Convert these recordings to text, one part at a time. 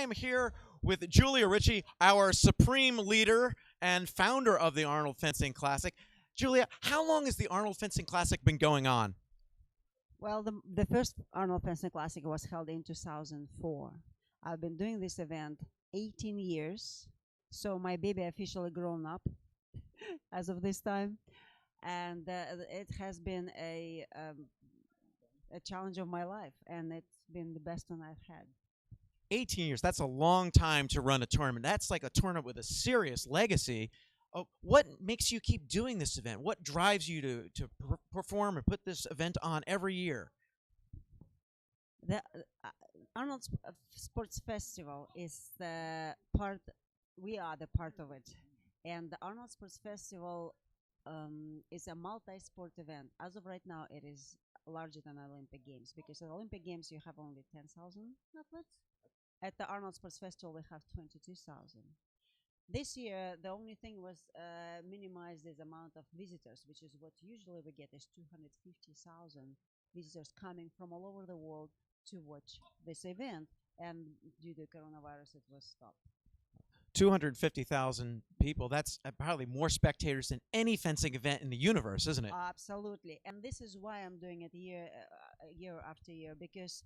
am here with Julia Ritchie, our supreme leader and founder of the Arnold Fencing Classic. Julia, how long has the Arnold Fencing Classic been going on? Well, the first Arnold Fencing Classic was held in 2004. I've been doing this event 18 years, so my baby officially grown up as of this time, and it has been a challenge of my life, and it's been the best one I've had. 18 years. That's a long time to run a tournament. That's like a tournament with a serious legacy. What makes you keep doing this event? What drives you to perform and put this event on every year? The Arnold Sports Festival is the part. We are the part of it, and the Arnold Sports Festival is a multi-sport event. As of right now, it is larger than Olympic Games because at Olympic Games you have only 10,000 athletes. At the Arnold Sports Festival, we have 22,000. This year, the only thing was minimized is amount of visitors, which is what usually we get is 250,000 visitors coming from all over the world to watch this event. And due to coronavirus, it was stopped. 250,000 people. That's probably more spectators than any fencing event in the universe, isn't it? Absolutely. And this is why I'm doing it year after year, because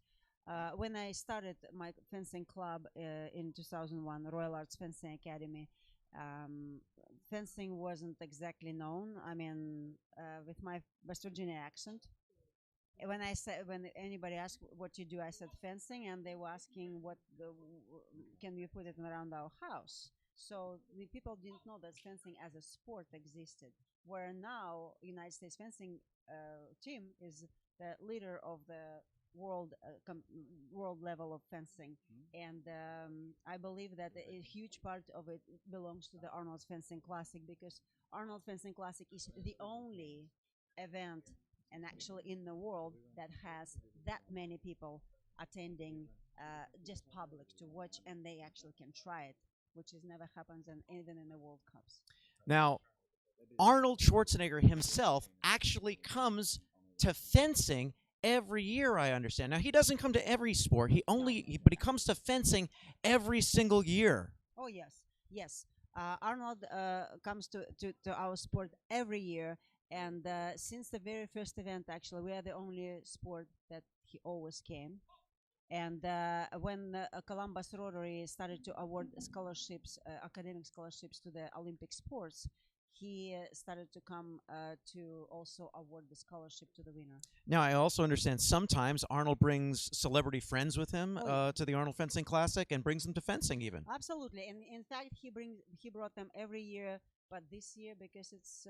when I started my fencing club in 2001, Royal Arts Fencing Academy, fencing wasn't exactly known. I mean, with my West Virginia accent. When anybody asked what you do, I said fencing, and they were asking can we put it around our house. So the people didn't know that fencing as a sport existed. Where now United States fencing team is the leader of the world level of fencing, and I believe that a huge part of it belongs to the Arnold Fencing Classic because Arnold Fencing Classic is the only event and actually in the world that has that many people attending, just public to watch, and they actually can try it, which is never happens even in the World Cups. Now, Arnold Schwarzenegger himself actually comes to fencing every year, I understand. Now, he doesn't come to every sport. But he comes to fencing every single year. Oh, yes, yes. Arnold comes to our sport every year, and since the very first event, actually, we are the only sport that he always came. And when Columbus Rotary started to award scholarships, academic scholarships to the Olympic sports, he started to come to also award the scholarship to the winner. Now, I also understand sometimes Arnold brings celebrity friends with him to the Arnold Fencing Classic and brings them to fencing even. Absolutely. And in fact, he brought them every year, but this year, because it's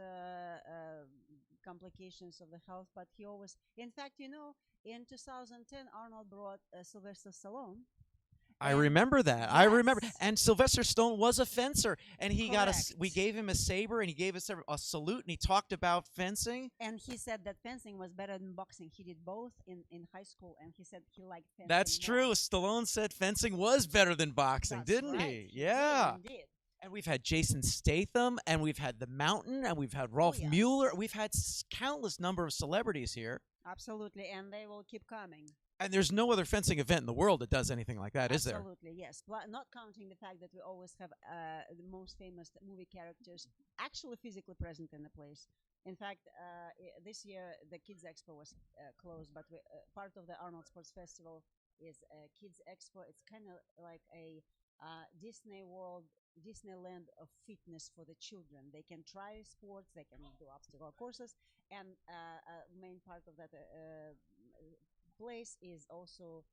complications of the health, but he always, in fact, in 2010, Arnold brought Sylvester Stallone. I remember that. Yes. I remember. And Sylvester Stallone was a fencer, and Correct. we gave him a saber, and he gave us a salute, and he talked about fencing. And he said that fencing was better than boxing. He did both in high school, and he said he liked fencing. That's more. true. Stallone said fencing was better than boxing, That's didn't right. he? Yeah. Did, indeed. And we've had Jason Statham, and we've had The Mountain, and we've had Rolf yes. Mueller. We've had countless number of celebrities here. Absolutely, and they will keep coming. And there's no other fencing event in the world that does anything like that, is there? Absolutely, yes. Not counting the fact that we always have the most famous movie characters actually physically present in the place. In fact, this year the Kids Expo was closed, but part of the Arnold Sports Festival is Kids Expo. It's kind of like a Disneyland of fitness for the children. They can try sports, they can do obstacle courses, and main part of that place is also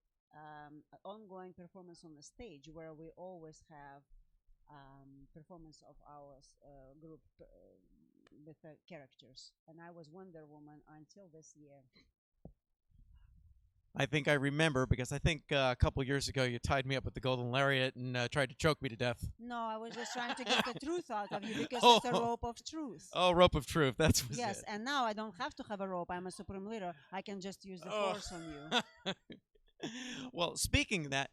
ongoing performance on the stage, where we always have performance of our group with characters. And I was Wonder Woman until this year. I think I remember because I think a couple years ago you tied me up with the golden lariat and tried to choke me to death. No, I was just trying to get the truth out of you because Oh. it's a rope of truth. Oh, rope of truth. That's what Yes, it. and now I don't have to have a rope. I'm a supreme leader. I can just use the force on you. Well, speaking of that,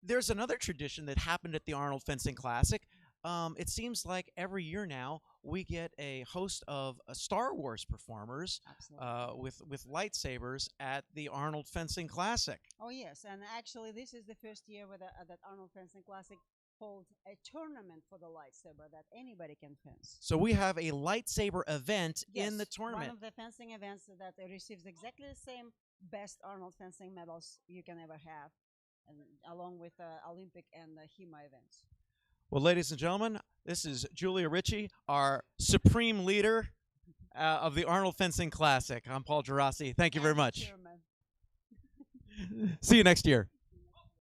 there's another tradition that happened at the Arnold Fencing Classic. it seems like every year now we get a host of Star Wars performers Absolutely. with lightsabers at the Arnold Fencing Classic. Oh yes, and actually, this is the first year where that Arnold Fencing Classic holds a tournament for the lightsaber that anybody can fence. So we have a lightsaber event in the Yes, tournament. one of the fencing events that receives exactly the same best Arnold fencing medals you can ever have, and along with Olympic and HEMA events. Well, ladies and gentlemen, this is Julia Ritchie, our supreme leader of the Arnold Fencing Classic. I'm Paul Gerasi. Thank you very And the much. chairman. See you next year.